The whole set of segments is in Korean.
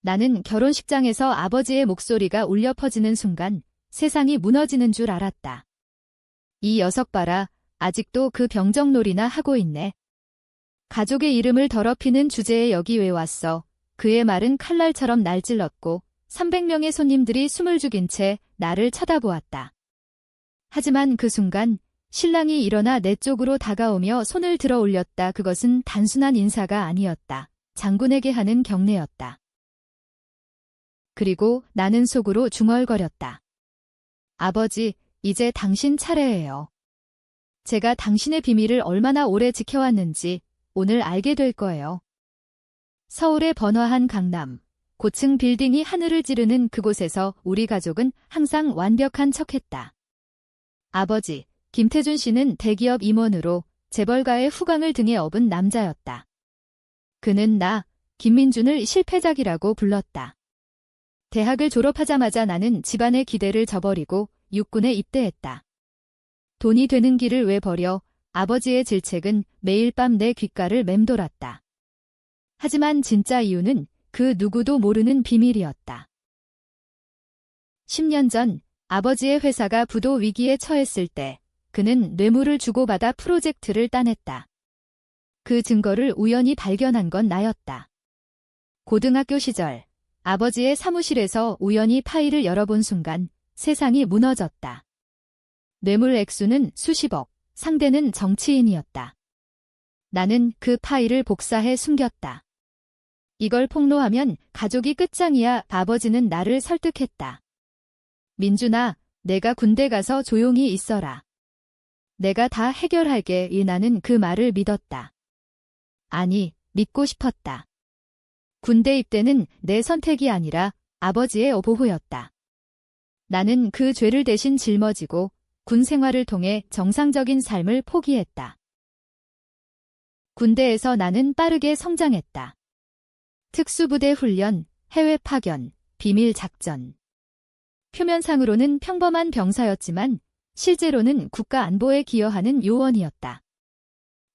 나는 결혼식장에서 아버지의 목소리가 울려 퍼지는 순간 세상이 무너지는 줄 알았다. 이 녀석 봐라, 아직도 그 병정놀이나 하고 있네. 가족의 이름을 더럽히는 주제에 여기 왜 왔어? 그의 말은 칼날처럼 날 찔렀고 300명의 손님들이 숨을 죽인 채 나를 쳐다보았다. 하지만 그 순간 신랑이 일어나 내 쪽으로 다가오며 손을 들어 올렸다. 그것은 단순한 인사가 아니었다. 장군에게 하는 경례였다. 그리고 나는 속으로 중얼거렸다. 아버지, 이제 당신 차례예요. 제가 당신의 비밀을 얼마나 오래 지켜왔는지 오늘 알게 될 거예요. 서울의 번화한 강남, 고층 빌딩이 하늘을 찌르는 그곳에서 우리 가족은 항상 완벽한 척했다. 아버지, 김태준 씨는 대기업 임원으로 재벌가의 후광을 등에 업은 남자였다. 그는 나, 김민준을 실패작이라고 불렀다. 대학을 졸업하자마자 나는 집안의 기대를 저버리고 육군에 입대했다. 돈이 되는 길을 왜 버려? 아버지의 질책은 매일 밤 내 귓가를 맴돌았다. 하지만 진짜 이유는 그 누구도 모르는 비밀이었다. 10년 전 아버지의 회사가 부도 위기에 처했을 때 그는 뇌물을 주고받아 프로젝트를 따냈다. 그 증거를 우연히 발견한 건 나였다. 고등학교 시절 아버지의 사무실에서 우연히 파일을 열어본 순간 세상이 무너졌다. 뇌물 액수는 수십억, 상대는 정치인이었다. 나는 그 파일을 복사해 숨겼다. 이걸 폭로하면 가족이 끝장이야. 아버지는 나를 설득했다. 민준아, 내가 군대 가서 조용히 있어라. 내가 다 해결할게. 나는 그 말을 믿었다. 아니, 믿고 싶었다. 군대 입대는 내 선택이 아니라 아버지의 보호였다. 나는 그 죄를 대신 짊어지고 군 생활을 통해 정상적인 삶을 포기했다. 군대에서 나는 빠르게 성장했다. 특수부대 훈련, 해외 파견, 비밀 작전. 표면상으로는 평범한 병사였지만 실제로는 국가 안보에 기여하는 요원이었다.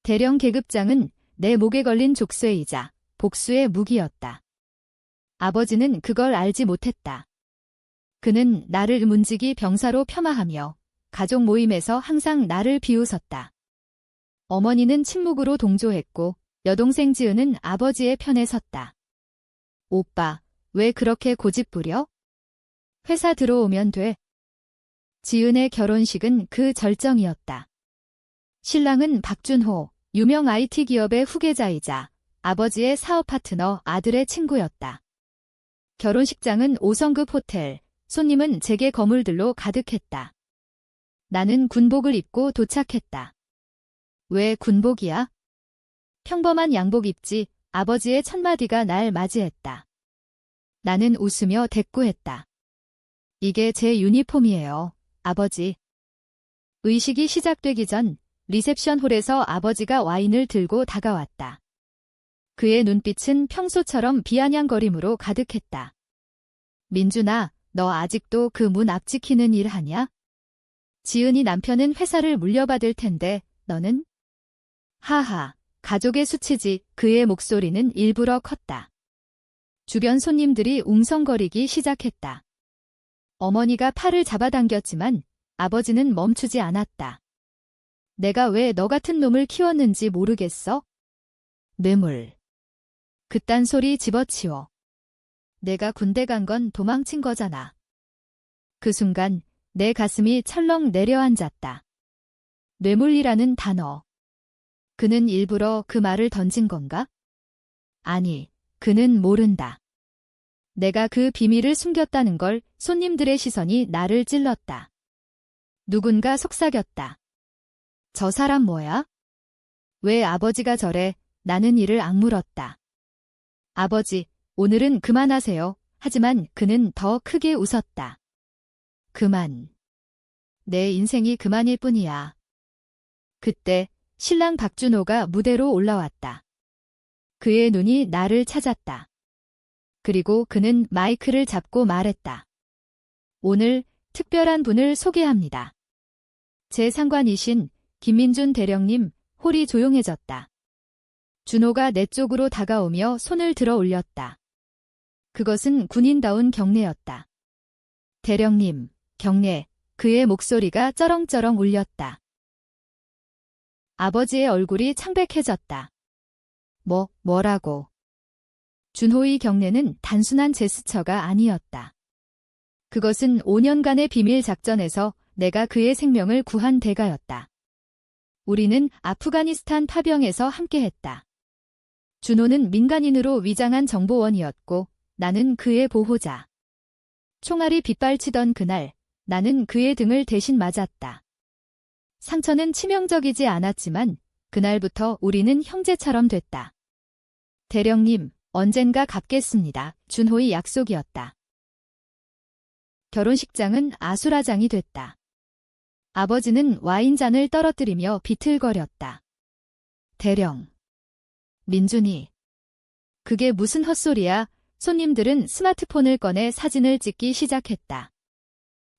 대령 계급장은 내 목에 걸린 족쇄이자 복수의 무기였다. 아버지는 그걸 알지 못했다. 그는 나를 문지기 병사로 폄하하며 가족 모임에서 항상 나를 비웃었다. 어머니는 침묵으로 동조했고 여동생 지은은 아버지의 편에 섰다. 오빠, 왜 그렇게 고집부려? 회사 들어오면 돼. 지은의 결혼식은 그 절정이었다. 신랑은 박준호, 유명 IT 기업의 후계자이자 아버지의 사업 파트너 아들의 친구였다. 결혼식장은 5성급 호텔, 손님은 재계 거물들로 가득했다. 나는 군복을 입고 도착했다. 왜 군복이야? 평범한 양복 입지. 아버지의 첫마디가 날 맞이했다. 나는 웃으며 대꾸했다. 이게 제 유니폼이에요, 아버지. 의식이 시작되기 전 리셉션 홀에서 아버지가 와인을 들고 다가왔다. 그의 눈빛은 평소처럼 비아냥거림으로 가득했다. 민준아, 너 아직도 그 문 앞 지키는 일 하냐? 지은이 남편은 회사를 물려받을 텐데 너는? 하하, 가족의 수치지. 그의 목소리는 일부러 컸다. 주변 손님들이 웅성거리기 시작했다. 어머니가 팔을 잡아당겼지만 아버지는 멈추지 않았다. 내가 왜 너 같은 놈을 키웠는지 모르겠어? 뇌물. 그딴 소리 집어치워. 내가 군대 간 건 도망친 거잖아. 그 순간 내 가슴이 철렁 내려앉았다. 뇌물이라는 단어. 그는 일부러 그 말을 던진 건가? 아니, 그는 모른다. 내가 그 비밀을 숨겼다는 걸. 손님들의 시선이 나를 찔렀다. 누군가 속삭였다. 저 사람 뭐야? 왜 아버지가 저래? 나는 이를 악물었다. 아버지, 오늘은 그만하세요. 하지만 그는 더 크게 웃었다. 그만. 내 인생이 그만일 뿐이야. 그때 신랑 박준호가 무대로 올라왔다. 그의 눈이 나를 찾았다. 그리고 그는 마이크를 잡고 말했다. 오늘 특별한 분을 소개합니다. 제 상관이신 김민준 대령님. 홀이 조용해졌다. 준호가 내 쪽으로 다가오며 손을 들어 올렸다. 그것은 군인다운 경례였다. 대령님, 경례. 그의 목소리가 쩌렁쩌렁 울렸다. 아버지의 얼굴이 창백해졌다. 뭐라고? 준호의 경례는 단순한 제스처가 아니었다. 그것은 5년간의 비밀 작전에서 내가 그의 생명을 구한 대가였다. 우리는 아프가니스탄 파병에서 함께했다. 준호는 민간인으로 위장한 정보원이었고 나는 그의 보호자. 총알이 빗발치던 그날 나는 그의 등을 대신 맞았다. 상처는 치명적이지 않았지만 그날부터 우리는 형제처럼 됐다. 대령님, 언젠가 갚겠습니다. 준호의 약속이었다. 결혼식장은 아수라장이 됐다. 아버지는 와인잔을 떨어뜨리며 비틀거렸다. 대령. 민준이. 그게 무슨 헛소리야. 손님들은 스마트폰을 꺼내 사진을 찍기 시작했다.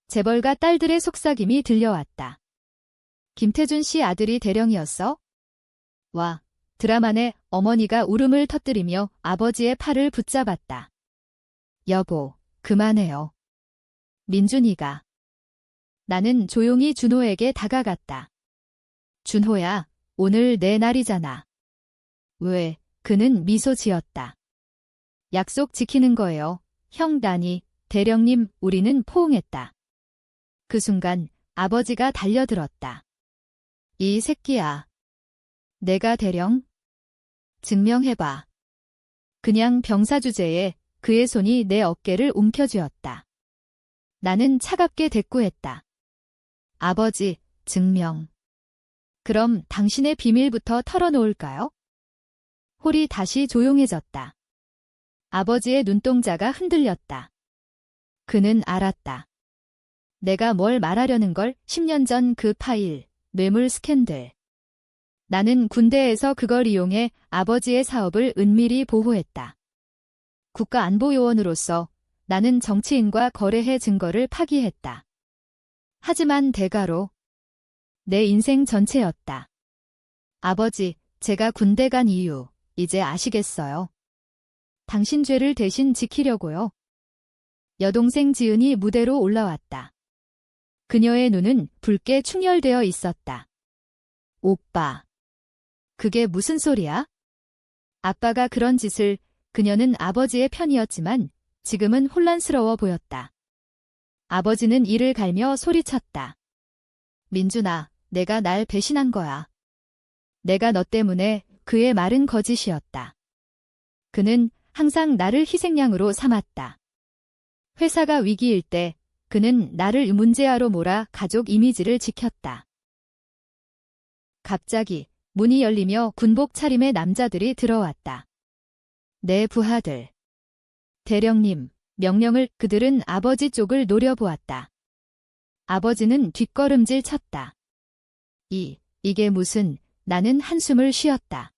재벌가 딸들의 속삭임이 들려왔다. 김태준 씨 아들이 대령이었어? 와, 드라마 내 어머니가 울음을 터뜨리며 아버지의 팔을 붙잡았다. 여보, 그만해요. 민준이가. 나는 조용히 준호에게 다가갔다. 준호야, 오늘 내 날이잖아. 왜? 그는 미소 지었다. 약속 지키는 거예요. 형 단이, 대령님, 우리는 포옹했다. 그 순간 아버지가 달려들었다. 이 새끼야. 내가 대령? 증명해봐. 그냥 병사 주제에 그의 손이 내 어깨를 움켜쥐었다. 나는 차갑게 대꾸했다. 아버지, 증명. 그럼 당신의 비밀부터 털어놓을까요? 홀이 다시 조용해졌다. 아버지의 눈동자가 흔들렸다. 그는 알았다. 내가 뭘 말하려는 걸 10년 전 그 파일, 뇌물 스캔들. 나는 군대에서 그걸 이용해 아버지의 사업을 은밀히 보호했다. 국가안보요원으로서 나는 정치인과 거래해 증거를 파기했다. 하지만 대가로 내 인생 전체였다. 아버지, 제가 군대 간 이유, 이제 아시겠어요? 당신 죄를 대신 지키려고요. 여동생 지은이 무대로 올라왔다. 그녀의 눈은 붉게 충혈되어 있었다. 오빠. 그게 무슨 소리야? 아빠가 그런 짓을, 그녀는 아버지의 편이었지만 지금은 혼란스러워 보였다. 아버지는 이를 갈며 소리쳤다. 민준아, 내가 날 배신한 거야. 내가 너 때문에. 그의 말은 거짓이었다. 그는 항상 나를 희생양으로 삼았다. 회사가 위기일 때 그는 나를 문제아로 몰아 가족 이미지를 지켰다. 갑자기 문이 열리며 군복 차림의 남자들이 들어왔다. 내 부하들. 대령님, 명령을. 그들은 아버지 쪽을 노려보았다. 아버지는 뒷걸음질 쳤다. 이게 무슨. 나는 한숨을 쉬었다.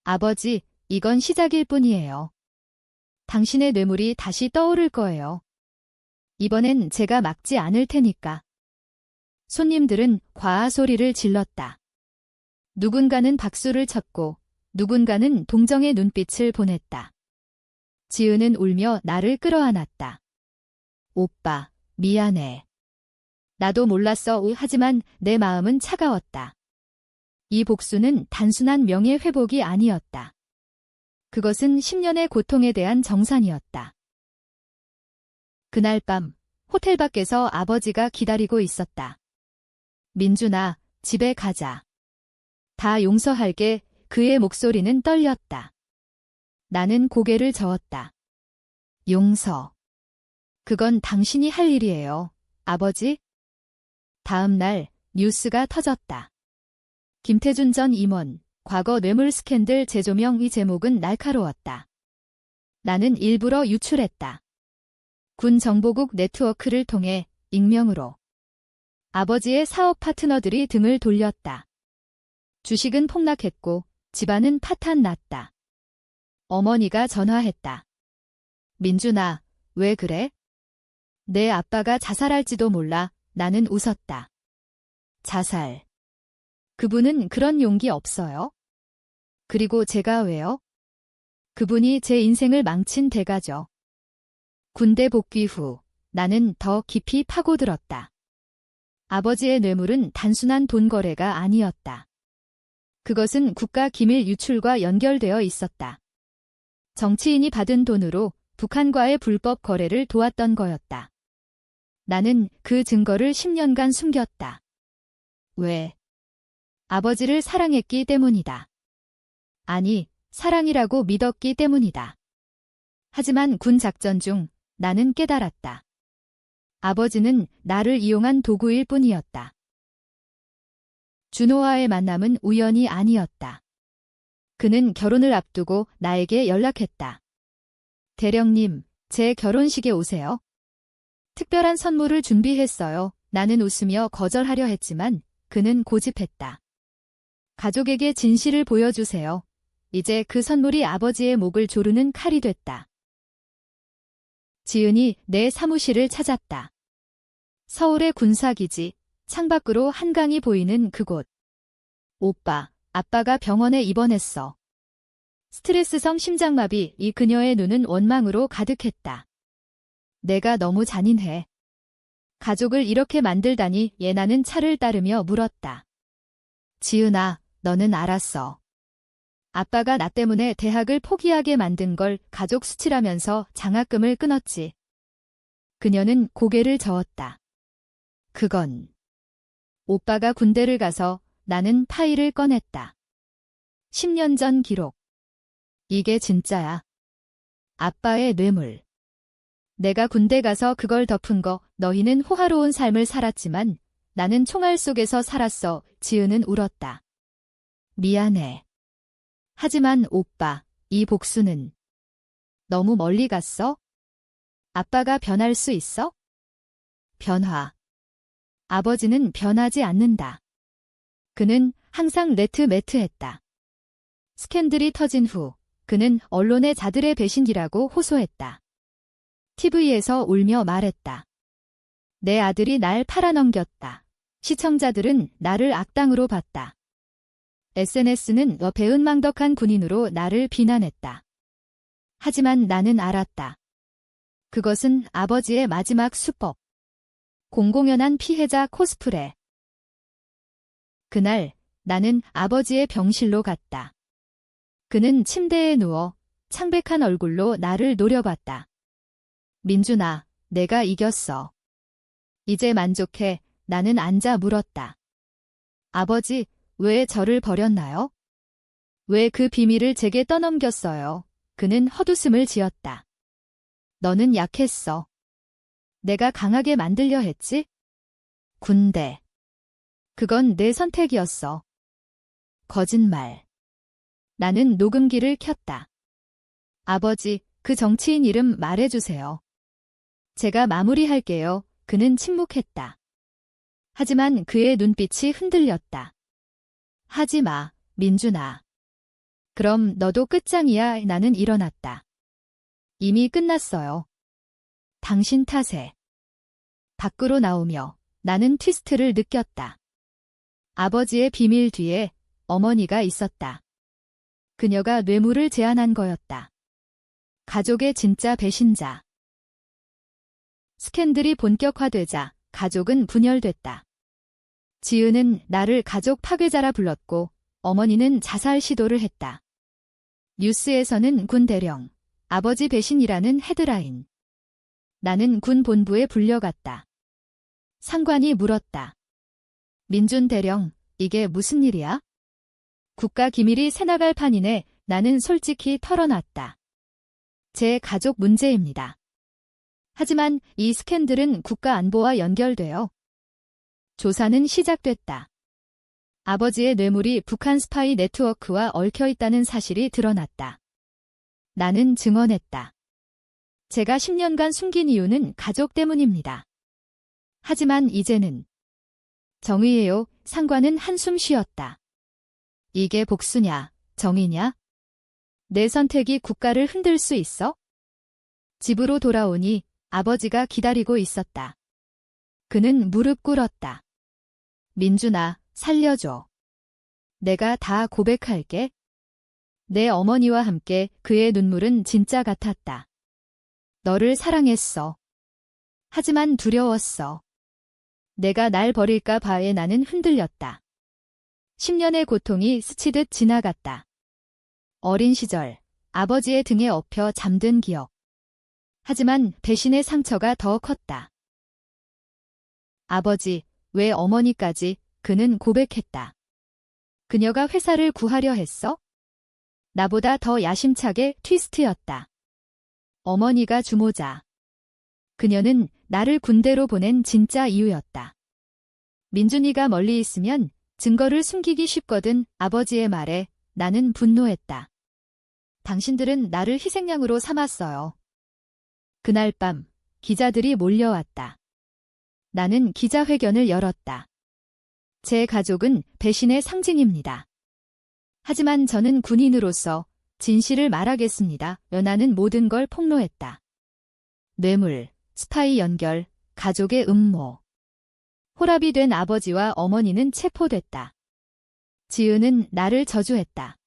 아버지, 이건 시작일 뿐이에요. 당신의 뇌물이 다시 떠오를 거예요. 이번엔 제가 막지 않을 테니까. 손님들은 과아 소리를 질렀다. 누군가는 박수를 쳤고 누군가는 동정의 눈빛을 보냈다. 지은은 울며 나를 끌어안았다. 오빠, 미안해. 나도 몰랐어. 하지만 내 마음은 차가웠다. 이 복수는 단순한 명예회복이 아니었다. 그것은 10년의 고통에 대한 정산이었다. 그날 밤 호텔 밖에서 아버지가 기다리고 있었다. 민준아, 집에 가자. 다 용서할게. 그의 목소리는 떨렸다. 나는 고개를 저었다. 용서. 그건 당신이 할 일이에요, 아버지. 다음 날 뉴스가 터졌다. 김태준 전 임원, 과거 뇌물 스캔들 재조명. 이 제목은 날카로웠다. 나는 일부러 유출했다. 군 정보국 네트워크를 통해 익명으로. 아버지의 사업 파트너들이 등을 돌렸다. 주식은 폭락했고 집안은 파탄 났다. 어머니가 전화했다. 민준아, 왜 그래? 내 아빠가 자살할지도 몰라. 나는 웃었다. 자살. 그분은 그런 용기 없어요. 그리고 제가 왜요? 그분이 제 인생을 망친 대가죠. 군대 복귀 후 나는 더 깊이 파고들었다. 아버지의 뇌물은 단순한 돈 거래가 아니었다. 그것은 국가 기밀 유출과 연결되어 있었다. 정치인이 받은 돈으로 북한과의 불법 거래를 도왔던 거였다. 나는 그 증거를 10년간 숨겼다. 왜? 아버지를 사랑했기 때문이다. 아니, 사랑이라고 믿었기 때문이다. 하지만 군 작전 중 나는 깨달았다. 아버지는 나를 이용한 도구일 뿐이었다. 준호와의 만남은 우연이 아니었다. 그는 결혼을 앞두고 나에게 연락했다. 대령님, 제 결혼식에 오세요. 특별한 선물을 준비했어요. 나는 웃으며 거절하려 했지만 그는 고집했다. 가족에게 진실을 보여주세요. 이제 그 선물이 아버지의 목을 조르는 칼이 됐다. 지은이 내 사무실을 찾았다. 서울의 군사기지, 창밖으로 한강이 보이는 그곳. 오빠, 아빠가 병원에 입원했어. 스트레스성 심장마비. 이 그녀의 눈은 원망으로 가득했다. 내가 너무 잔인해. 가족을 이렇게 만들다니. 예나는 차를 따르며 물었다. 지은아, 너는 알았어. 아빠가 나 때문에 대학을 포기하게 만든 걸 가족 수치라면서 장학금을 끊었지. 그녀는 고개를 저었다. 그건 오빠가 군대를 가서. 나는 파일을 꺼냈다. 10년 전 기록. 이게 진짜야. 아빠의 뇌물. 내가 군대 가서 그걸 덮은 거. 너희는 호화로운 삶을 살았지만 나는 총알 속에서 살았어. 지은은 울었다. 미안해. 하지만 오빠, 이 복수는 너무 멀리 갔어? 아빠가 변할 수 있어? 변화. 아버지는 변하지 않는다. 그는 항상 매트했다. 스캔들이 터진 후 그는 언론의 자들의 배신이라고 호소했다. TV에서 울며 말했다. 내 아들이 날 팔아넘겼다. 시청자들은 나를 악당으로 봤다. SNS는 배은망덕한 군인으로 나를 비난했다. 하지만 나는 알았다. 그것은 아버지의 마지막 수법. 공공연한 피해자 코스프레. 그날 나는 아버지의 병실로 갔다. 그는 침대에 누워 창백한 얼굴로 나를 노려봤다. 민준아, 내가 이겼어. 이제 만족해. 나는 앉아 물었다. 아버지, 왜 저를 버렸나요? 왜 그 비밀을 제게 떠넘겼어요? 그는 헛웃음을 지었다. 너는 약했어. 내가 강하게 만들려 했지? 군대. 그건 내 선택이었어. 거짓말. 나는 녹음기를 켰다. 아버지, 그 정치인 이름 말해주세요. 제가 마무리할게요. 그는 침묵했다. 하지만 그의 눈빛이 흔들렸다. 하지 마, 민준아. 그럼 너도 끝장이야. 나는 일어났다. 이미 끝났어요. 당신 탓에. 밖으로 나오며 나는 트위스트를 느꼈다. 아버지의 비밀 뒤에 어머니가 있었다. 그녀가 뇌물을 제안한 거였다. 가족의 진짜 배신자. 스캔들이 본격화되자 가족은 분열됐다. 지은은 나를 가족 파괴자라 불렀고 어머니는 자살 시도를 했다. 뉴스에서는 군 대령, 아버지 배신이라는 헤드라인. 나는 군 본부에 불려갔다. 상관이 물었다. 민준 대령, 이게 무슨 일이야? 국가 기밀이 새나갈 판이네. 나는 솔직히 털어놨다. 제 가족 문제입니다. 하지만 이 스캔들은 국가 안보와 연결되어 조사는 시작됐다. 아버지의 뇌물이 북한 스파이 네트워크와 얽혀 있다는 사실이 드러났다. 나는 증언했다. 제가 10년간 숨긴 이유는 가족 때문입니다. 하지만 이제는 정의예요. 상관은 한숨 쉬었다. 이게 복수냐, 정의냐? 내 선택이 국가를 흔들 수 있어? 집으로 돌아오니 아버지가 기다리고 있었다. 그는 무릎 꿇었다. 민준아, 살려줘. 내가 다 고백할게. 내 어머니와 함께 그의 눈물은 진짜 같았다. 너를 사랑했어. 하지만 두려웠어. 내가 날 버릴까 봐에 나는 흔들렸다. 10년의 고통이 스치듯 지나갔다. 어린 시절, 아버지의 등에 엎여 잠든 기억. 하지만 배신의 상처가 더 컸다. 아버지, 왜 어머니까지? 그는 고백했다. 그녀가 회사를 구하려 했어? 나보다 더 야심차게 트위스트였다. 어머니가 주모자. 그녀는 나를 군대로 보낸 진짜 이유였다. 민준이가 멀리 있으면 증거를 숨기기 쉽거든. 아버지의 말에 나는 분노했다. 당신들은 나를 희생양으로 삼았어요. 그날 밤 기자들이 몰려왔다. 나는 기자회견을 열었다. 제 가족은 배신의 상징입니다. 하지만 저는 군인으로서 진실을 말하겠습니다. 나는 모든 걸 폭로했다. 뇌물, 스파이 연결, 가족의 음모. 호랍이 된 아버지와 어머니는 체포됐다. 지은은 나를 저주했다.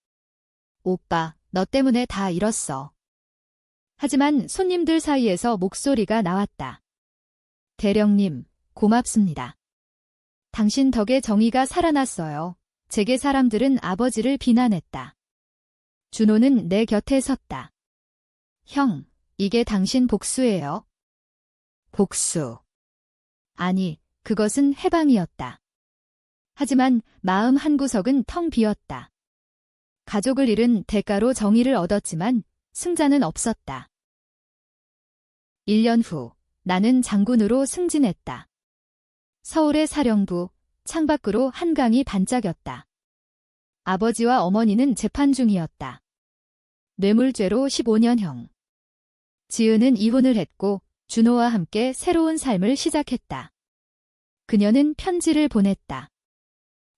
오빠, 너 때문에 다 잃었어. 하지만 손님들 사이에서 목소리가 나왔다. 대령님, 고맙습니다. 당신 덕에 정의가 살아났어요. 재계 사람들은 아버지를 비난했다. 준호는 내 곁에 섰다. 형, 이게 당신 복수예요. 복수. 아니, 그것은 해방이었다. 하지만 마음 한구석은 텅 비었다. 가족을 잃은 대가로 정의를 얻었지만 승자는 없었다. 1년 후, 나는 장군으로 승진했다. 서울의 사령부, 창밖으로 한강이 반짝였다. 아버지와 어머니는 재판 중이었다. 뇌물죄로 15년형. 지은은 이혼을 했고 준호와 함께 새로운 삶을 시작했다. 그녀는 편지를 보냈다.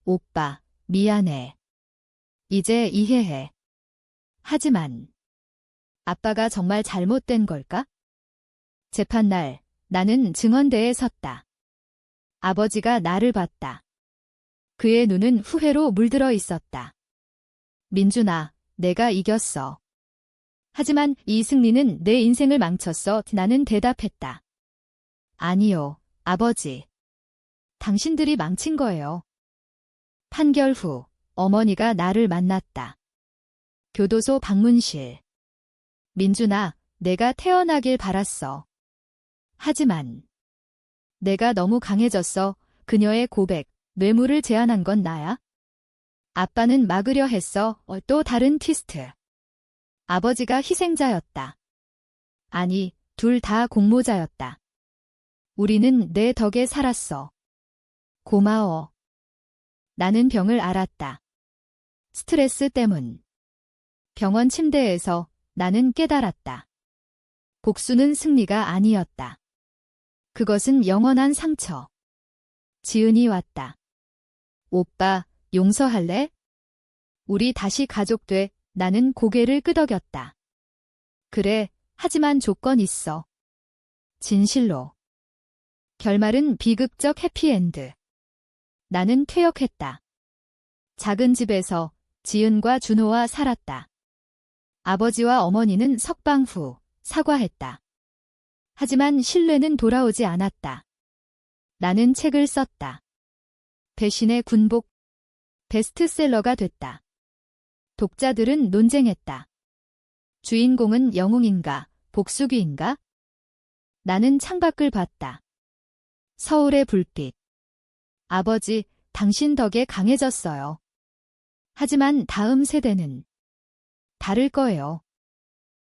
오빠, 미안해. 이제 이해해. 하지만 아빠가 정말 잘못된 걸까? 재판날, 나는 증언대에 섰다. 아버지가 나를 봤다. 그의 눈은 후회로 물들어 있었다. 민준아, 내가 이겼어. 하지만 이 승리는 내 인생을 망쳤어. 나는 대답했다. 아니요, 아버지. 당신들이 망친 거예요. 판결 후, 어머니가 나를 만났다. 교도소 방문실. 민준아, 내가 태어나길 바랐어. 하지만 내가 너무 강해졌어. 그녀의 고백, 뇌물을 제안한 건 나야? 아빠는 막으려 했어. 또 다른 트위스트. 아버지가 희생자였다. 아니, 둘 다 공모자였다. 우리는 내 덕에 살았어. 고마워. 나는 병을 앓았다. 스트레스 때문. 병원 침대에서 나는 깨달았다. 복수는 승리가 아니었다. 그것은 영원한 상처. 지은이 왔다. 오빠, 용서할래? 우리 다시 가족 돼. 나는 고개를 끄덕였다. 그래, 하지만 조건 있어. 진실로. 결말은 비극적 해피엔드. 나는 퇴역했다. 작은 집에서 지은과 준호와 살았다. 아버지와 어머니는 석방 후 사과했다. 하지만 신뢰는 돌아오지 않았다. 나는 책을 썼다. 배신의 군복. 베스트셀러가 됐다. 독자들은 논쟁했다. 주인공은 영웅인가, 복수귀인가? 나는 창밖을 봤다. 서울의 불빛. 아버지, 당신 덕에 강해졌어요. 하지만 다음 세대는 다를 거예요.